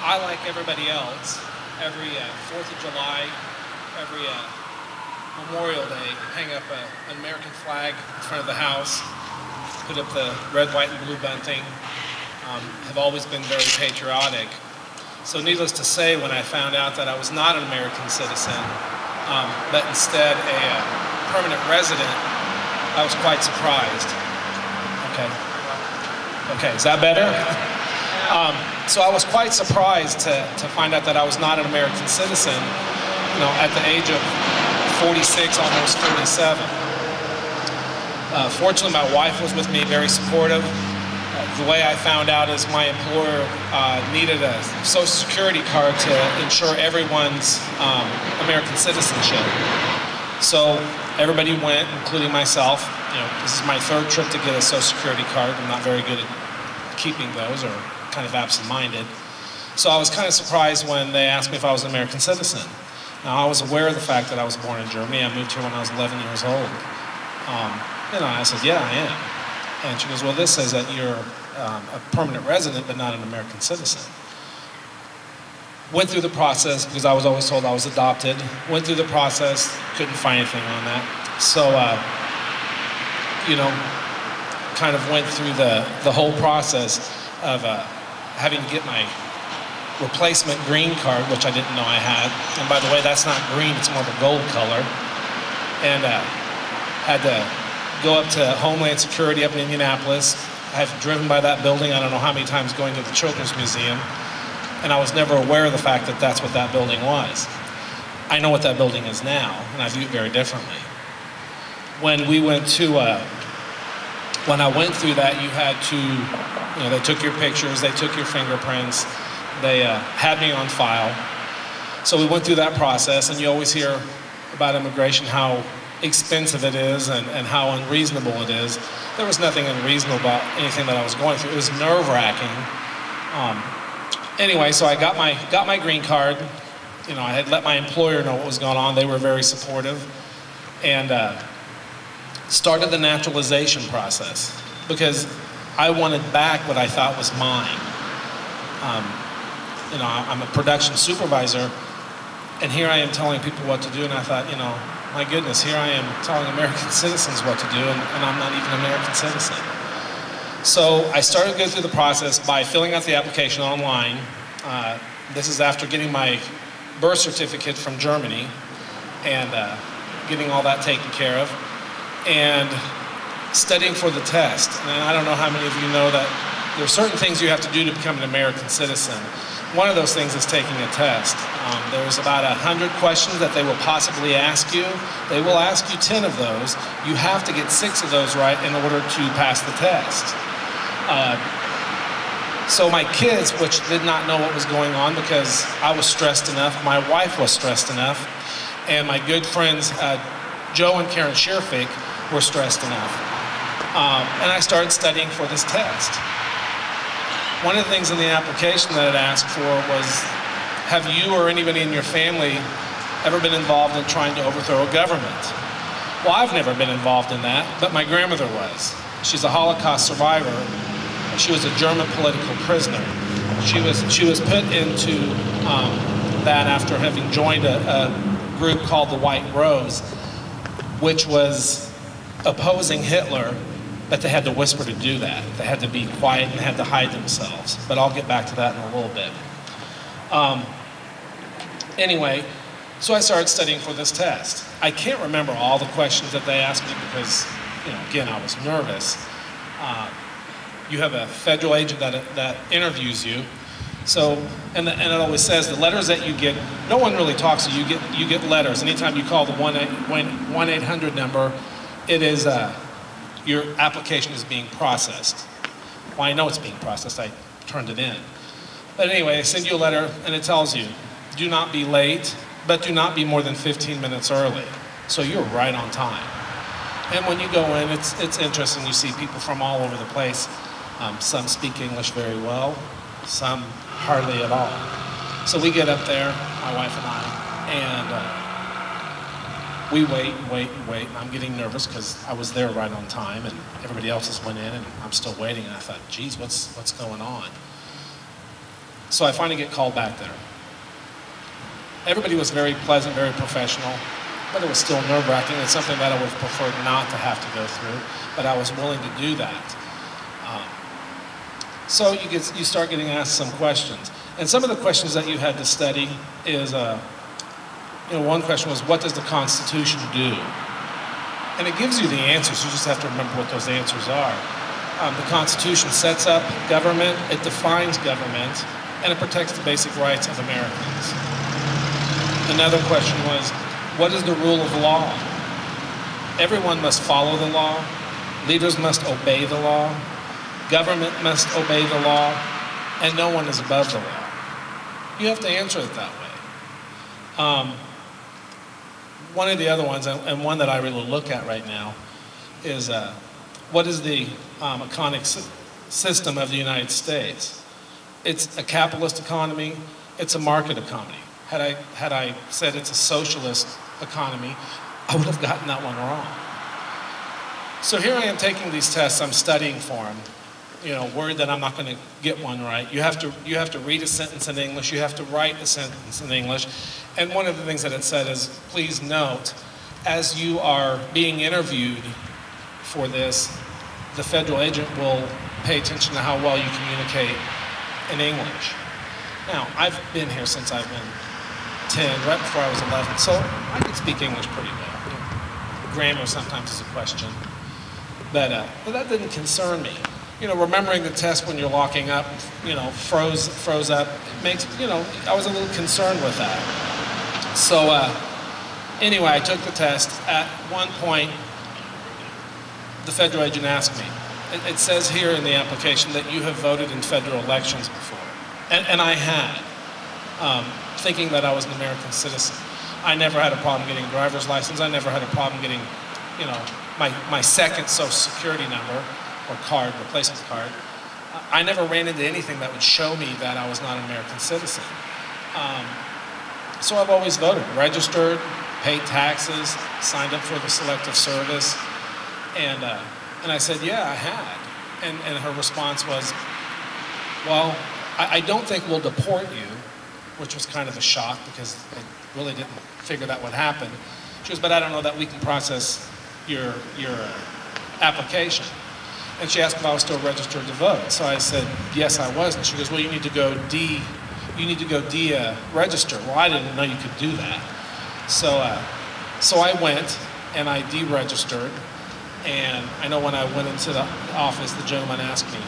I, like everybody else, every 4th of July, every Memorial Day, hang up an American flag in front of the house, put up the red, white, and blue bunting, have always been very patriotic. So needless to say, when I found out that I was not an American citizen, but instead a permanent resident, I was quite surprised. Okay, is that better? So I was quite surprised to find out that I was not an American citizen, at the age of 46, almost 47. Fortunately, my wife was with me, very supportive. The way I found out is my employer needed a Social Security card to ensure everyone's American citizenship. So everybody went, including myself. This is my 3rd trip to get a Social Security card. I'm not very good at keeping those, or kind of absent-minded. So I was kind of surprised when they asked me if I was an American citizen. Now, I was aware of the fact that I was born in Germany. I moved here when I was 11 years old. I said, yeah, I am. And she goes, well, this says that you're a permanent resident, but not an American citizen. Went through the process, because I was always told I was adopted. Went through the process, couldn't find anything on that. So, kind of went through the whole process of having to get my replacement green card, which I didn't know I had. And by the way, that's not green, it's more of a gold color. And had to go up to Homeland Security up in Indianapolis. I've driven by that building, I don't know how many times, going to the Children's Museum. And I was never aware of the fact that that's what that building was. I know what that building is now, and I view it very differently. When we went to, when I went through that, you had to, they took your pictures, they took your fingerprints, they had me on file. So we went through that process, and you always hear about immigration, how expensive it is and how unreasonable it is. There was nothing unreasonable about anything that I was going through. It was nerve-wracking. Anyway, so I got my green card. I had let my employer know what was going on. They were very supportive, and started the naturalization process, because I wanted back what I thought was mine. I'm a production supervisor, and here I am telling people what to do, and I thought, my goodness, here I am telling American citizens what to do, and I'm not even an American citizen. So I started to go through the process by filling out the application online. This is after getting my birth certificate from Germany, and getting all that taken care of, and studying for the test. And I don't know how many of you know that there are certain things you have to do to become an American citizen. One of those things is taking a test. There's about 100 questions that they will possibly ask you. They will ask you 10 of those. You have to get 6 of those right in order to pass the test. So my kids, which did not know what was going on because I was stressed enough, my wife was stressed enough, and my good friends Joe and Karen Scherfig were stressed enough. And I started studying for this test. One of the things in the application that it asked for was, have you or anybody in your family ever been involved in trying to overthrow a government? Well, I've never been involved in that, but my grandmother was. She's a Holocaust survivor. She was a German political prisoner. She was put into that after having joined a group called the White Rose, which was opposing Hitler, but they had to whisper to do that. They had to be quiet and had to hide themselves. But I'll get back to that in a little bit. Anyway, so I started studying for this test. I can't remember all the questions that they asked me because, again, I was nervous. You have a federal agent that interviews you. So, and it always says the letters that you get, no one really talks to you. You get letters. Anytime you call the 1-800 number, it is your application is being processed. Well, I know it's being processed. I turned it in. But anyway, they send you a letter, and it tells you, do not be late, but do not be more than 15 minutes early. So you're right on time. And when you go in, it's interesting. You see people from all over the place. Some speak English very well, some hardly at all. So we get up there, my wife and I, and we wait and wait and wait. And I'm getting nervous because I was there right on time, and everybody else has went in, and I'm still waiting. And I thought, geez, what's going on? So I finally get called back there. Everybody was very pleasant, very professional, but it was still nerve-wracking. It's something that I would have preferred not to have to go through, but I was willing to do that. So you start getting asked some questions. And some of the questions that you had to study is, one question was, what does the Constitution do? And it gives you the answers, you just have to remember what those answers are. The Constitution sets up government, it defines government, and it protects the basic rights of Americans. Another question was, what is the rule of law? Everyone must follow the law, leaders must obey the law, government must obey the law, and no one is above the law. You have to answer it that way. One of the other ones, and one that I really look at right now, is what is the economic system of the United States? It's a capitalist economy, it's a market economy. Had I said it's a socialist economy, I would have gotten that one wrong. So here I am taking these tests, I'm studying for them, worried that I'm not going to get one right. You have to read a sentence in English, you have to write a sentence in English. And one of the things that it said is, please note, as you are being interviewed for this, the federal agent will pay attention to how well you communicate in English. Now, I've been here since I've been 10, right before I was 11, so I can speak English pretty well. Grammar sometimes is a question, but that didn't concern me. Remembering the test when you're locking up, froze up, it makes, I was a little concerned with that. So anyway, I took the test. At one point, the federal agent asked me, it says here in the application that you have voted in federal elections before. And I had, thinking that I was an American citizen. I never had a problem getting a driver's license. I never had a problem getting, my second Social Security number or card, replacement card. I never ran into anything that would show me that I was not an American citizen. So I've always voted, registered, paid taxes, signed up for the Selective Service, and I said, yeah, I had. And her response was, well, I don't think we'll deport you, which was kind of a shock because I really didn't figure that would happen. She goes, but I don't know that we can process your application. And she asked if I was still registered to vote. So I said, yes, I was. And she goes, well, you need to go register. Well, I didn't know you could do that. So I went and I deregistered. And I know when I went into the office, the gentleman asked me,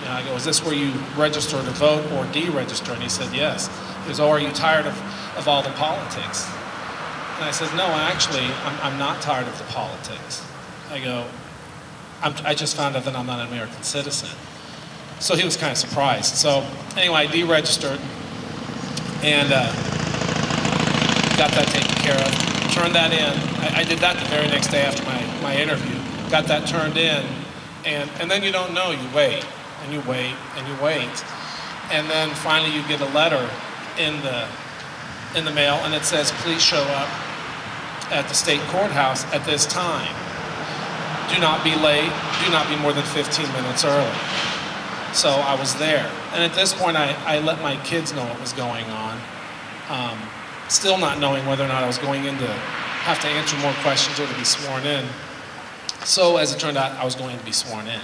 I go, is this where you register to vote or deregister? And he said, yes. He goes, oh, are you tired of all the politics? And I said, no, actually, I'm not tired of the politics. I go, I just found out that I'm not an American citizen. So he was kind of surprised. So anyway, I deregistered and got that taken care of. Turned that in. I did that the very next day after my interview. Got that turned in, and then you don't know. You wait, and you wait, and you wait. And then finally you get a letter in the mail, and it says, please show up at the state courthouse at this time. Do not be late, do not be more than 15 minutes early. So I was there. And at this point, I let my kids know what was going on, still not knowing whether or not I was going in to have to answer more questions or to be sworn in. So as it turned out, I was going to be sworn in.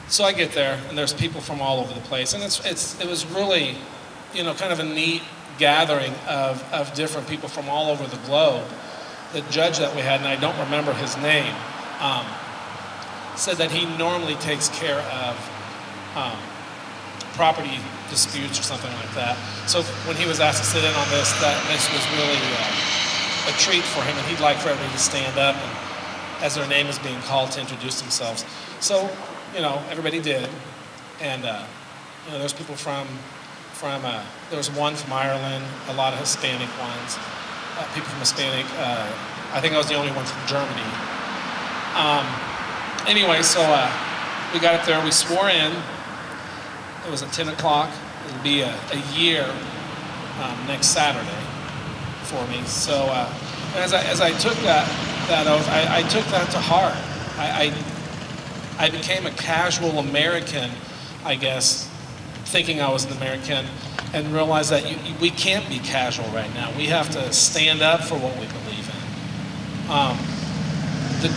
So I get there, and there's people from all over the place. And it was really, kind of a neat gathering of different people from all over the globe. The judge that we had, and I don't remember his name, said that he normally takes care of property disputes or something like that. So when he was asked to sit in on this, this was really a treat for him, and he'd like for everybody to stand up and, as their name is being called, to introduce themselves. So, everybody did, and there's people from there was one from Ireland, a lot of Hispanic ones. People from Hispanic, I think I was the only one from Germany. Anyway, so we got up there, we swore in. It was at 10 o'clock. It'll be a year next Saturday for me. So as I took that oath, I took that to heart. I became a casual American, I guess, thinking I was an American, and realized that we can't be casual right now. We have to stand up for what we believe in.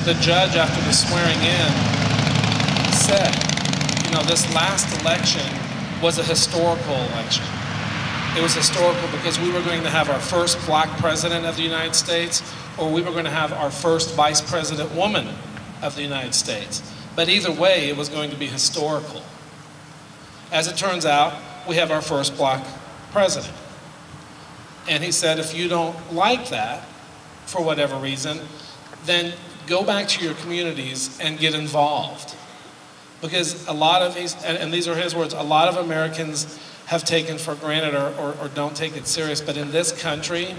The judge, after the swearing in, said, you know, this last election was a historical election. It was historical because we were going to have our first black president of the United States, or we were going to have our first vice president woman of the United States. But either way, it was going to be historical. As it turns out, we have our first black president. And he said, if you don't like that, for whatever reason, then go back to your communities and get involved. Because a lot of these, and these are his words, a lot of Americans have taken for granted or don't take it serious, but in this country,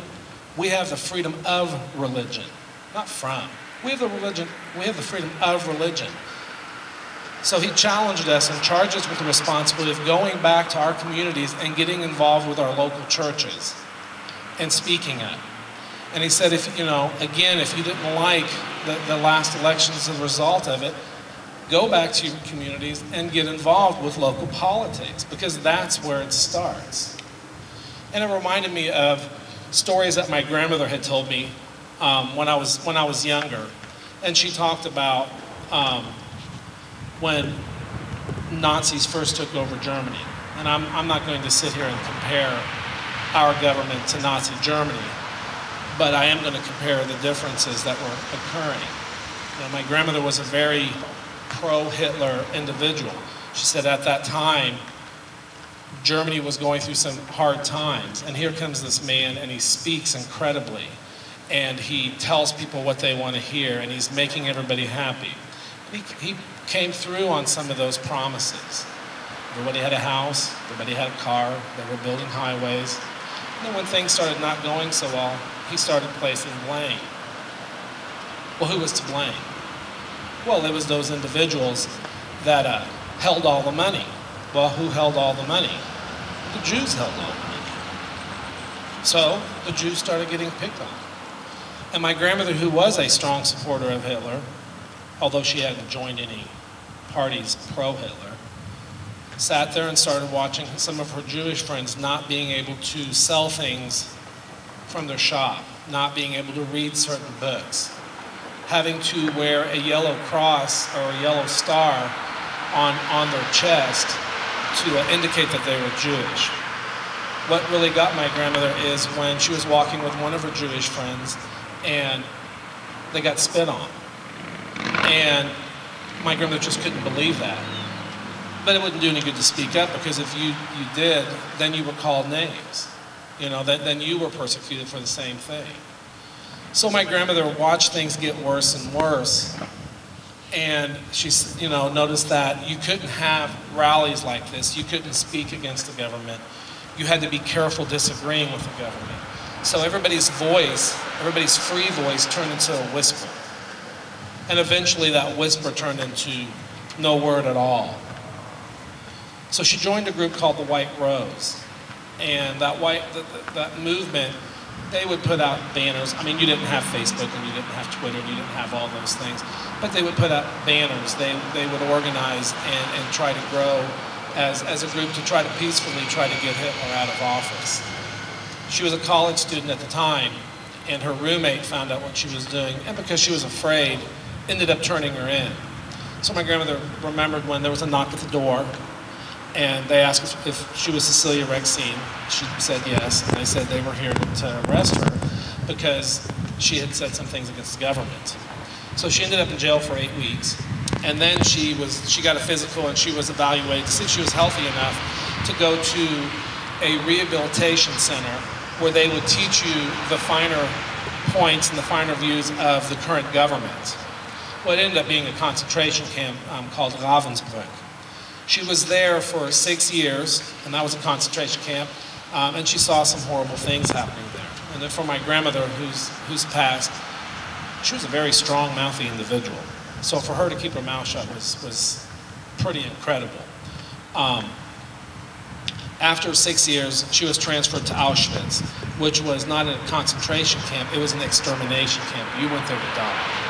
we have the freedom of religion, not from. We have the freedom of religion. So he challenged us and charged us with the responsibility of going back to our communities and getting involved with our local churches and speaking up. And he said, if you know, again, if you didn't like the last elections as a result of it, go back to your communities and get involved with local politics, because that's where it starts. And it reminded me of stories that my grandmother had told me when I was younger. And she talked about when Nazis first took over Germany. And I'm not going to sit here and compare our government to Nazi Germany, but I am going to compare the differences that were occurring. You know, my grandmother was a very pro-Hitler individual. She said at that time, Germany was going through some hard times, and here comes this man, and he speaks incredibly, and he tells people what they want to hear, and he's making everybody happy. He came through on some of those promises. Everybody had a house, everybody had a car, they were building highways. And then when things started not going so well, he started placing blame. Well, who was to blame? Well, it was those individuals that held all the money. Well, who held all the money? The Jews held all the money. So the Jews started getting picked on. And my grandmother, who was a strong supporter of Hitler, although she hadn't joined any parties pro-Hitler, sat there and started watching some of her Jewish friends not being able to sell things from their shop, not being able to read certain books, having to wear a yellow cross or a yellow star on their chest to indicate that they were Jewish. What really got my grandmother is when she was walking with one of her Jewish friends and they got spit on. And my grandmother just couldn't believe that. But it wouldn't do any good to speak up, because if you did, then you were called names. You know, then you were persecuted for the same thing. So my grandmother watched things get worse and worse, and she, you know, noticed that you couldn't have rallies like this. You couldn't speak against the government. You had to be careful disagreeing with the government. So everybody's voice, everybody's free voice turned into a whisper. And eventually that whisper turned into no word at all. So she joined a group called the White Rose. And that movement, they would put out banners. I mean, you didn't have Facebook, and you didn't have Twitter, and you didn't have all those things. But they would put out banners. They would organize and try to grow as a group to try to peacefully try to get Hitler out of office. She was a college student at the time, and her roommate found out what she was doing, and because she was afraid, ended up turning her in. So my grandmother remembered when there was a knock at the door, and they asked if she was Cecilia Rexine. She said yes, and they said they were here to arrest her because she had said some things against the government. So she ended up in jail for 8 weeks, and then she got a physical, and she was evaluated to see if she was healthy enough to go to a rehabilitation center where they would teach you the finer points and the finer views of the current government. Well, it ended up being a concentration camp called Ravensbrück. She was there for 6 years, and that was a concentration camp, and she saw some horrible things happening there. And then for my grandmother, who's passed, she was a very strong, mouthy individual. So for her to keep her mouth shut was pretty incredible. After 6 years, she was transferred to Auschwitz, which was not a concentration camp, it was an extermination camp. You went there to die.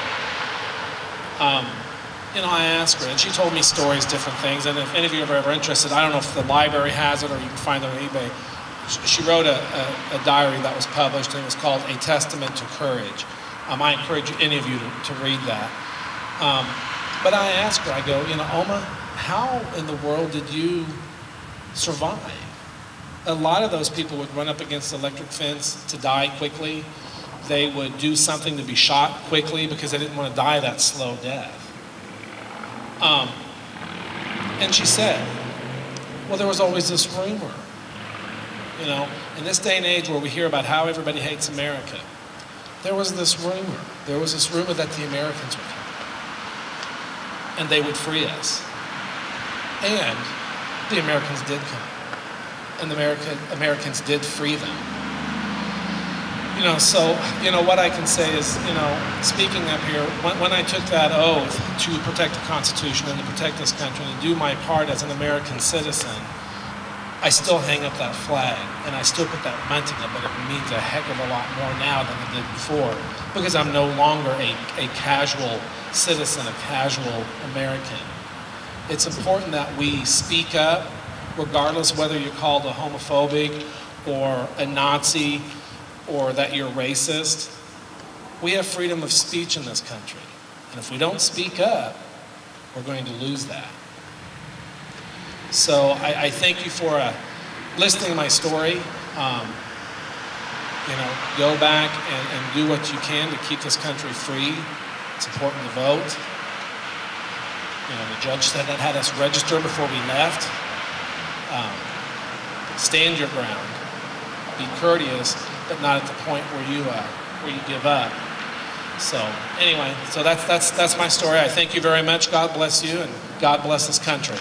I asked her, and she told me stories, different things, and if any of you are ever interested, I don't know if the library has it or you can find it on eBay. She wrote a diary that was published, and it was called A Testament to Courage. I encourage any of you to read that. But I asked her, I go, Oma, how in the world did you survive? A lot of those people would run up against the electric fence to die quickly. They would do something to be shot quickly because they didn't want to die that slow death. And she said, well, there was always this rumor. In this day and age where we hear about how everybody hates America, there was this rumor. There was this rumor that the Americans would come. And they would free us. And the Americans did come. And the Americans did free them. So what I can say is, speaking up here, when I took that oath to protect the Constitution and to protect this country and do my part as an American citizen, I still hang up that flag and I still put that bunting up, but it means a heck of a lot more now than it did before because I'm no longer a casual citizen, a casual American. It's important that we speak up, regardless whether you're called a homophobic or a Nazi or that you're racist. We have freedom of speech in this country. And if we don't speak up, we're going to lose that. So I thank you for listening to my story. Go back and do what you can to keep this country free. It's important to vote. The judge said that had us register before we left. Stand your ground. Be courteous, but not at the point where you give up. So anyway, so that's my story. I thank you very much. God bless you, and God bless this country.